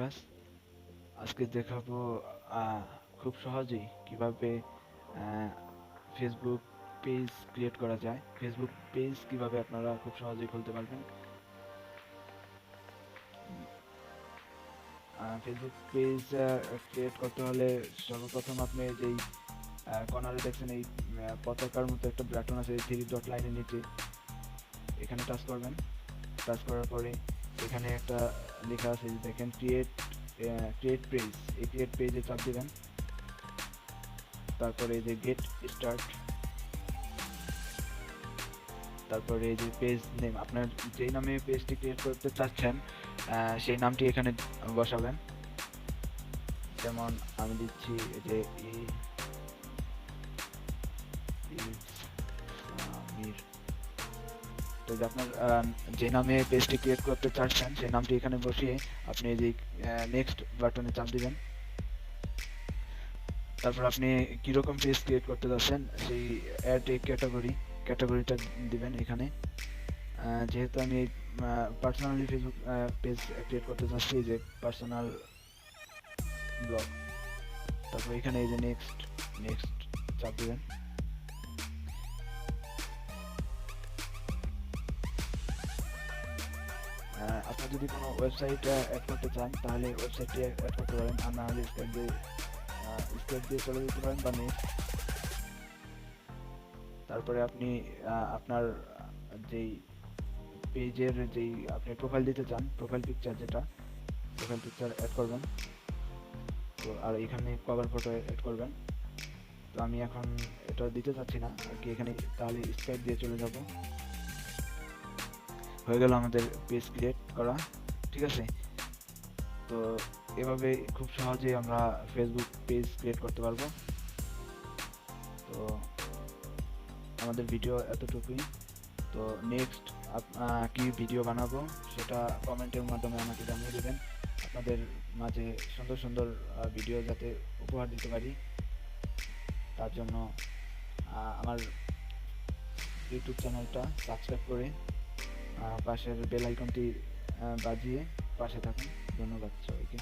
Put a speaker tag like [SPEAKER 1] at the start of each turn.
[SPEAKER 1] Viewers, আজকে দেখাবো খুব সহজেই কিভাবে ফেসবুক পেজ ক্রিয়েট করা যায়। ফেসবুক পেজ কিভাবে আপনারা খুব সহজেই খুলতে পারবেন। ফেসবুক পেজ ক্রিয়েট করতে হলে সর্বপ্রথম আপনি যেই কর্নারে দেখছেন এই পতাকার মতো একটা বাটন আছে, থ্রি ডট লাইনের নিচে, এখানে টাচ করবেন। টাচ করার পরে এখানে একটা লেখা আছে, দেখেন ক্রিয়েট পেজ। এই ক্রিয়েট পেজে চাপ দিবেন। তারপরে এই যে গেট স্টার্ট, তারপরে এই যে পেজ নেম, আপনার যেই নামে পেজটি ক্রিয়েট করতে চাচ্ছেন সেই নামটি এখানে বসাবেন। যেমন আমি দিচ্ছি যে সামির। তো যে আপনার যে নামে পেজটি ক্রিয়েট করতে চাচ্ছেন সেই নামটি এখানে বসিয়ে আপনি এই যে নেক্সট বাটনে চাপ দিবেন। তারপর আপনি কিরকম পেজ ক্রিয়েট করতে যাচ্ছেন সেই অ্যাড এ ক্যাটাগরিটা দিবেন এখানে। যেহেতু আমি পার্সোনালি ফেসবুক পেজ ক্রিয়েট করতে চাচ্ছি, যে পার্সোনাল ব্লগ, তারপর এখানে এই যে নেক্সট চাপ দিবেন। আপনি যদি কোনো ওয়েবসাইট অ্যাড করতে চান তাহলে ওয়েবসাইটটি অ্যাড করতে পারেন, আর না হলে স্টেপ দিয়ে চলে যেতে পারেন বা নেক্সট। তারপরে আপনি আপনার যেই পেজের যেই আপনি প্রোফাইল দিতে চান, প্রোফাইল পিকচার অ্যাড করবেন। তো আর এখানে কভার ফটো অ্যাড করবেন। তো আমি এখন এটা দিতে চাচ্ছি না আর কি, এখানে তাহলে স্টাইল দিয়ে চলে যাব। হয়ে গেল আমাদের পেজ ক্রিয়েট করা, ঠিক আছে। তো এভাবে খুব সহজেই আমরা ফেসবুক পেজ ক্রিয়েট করতে পারবো। তো আমাদের ভিডিও এতটুকুই। তো নেক্সট কি ভিডিও বানাবো সেটা কমেন্টের মাধ্যমে আমাকে জানিয়ে দেবেন। আপনাদের মাঝে সুন্দর সুন্দর ভিডিও যাতে উপহার দিতে পারি, তার জন্য আমার ইউটিউব চ্যানেলটা সাবস্ক্রাইব করে পাশের বেল আইকনটি বাজিয়ে পাশে থাকুন। ধন্যবাদ সবাইকে।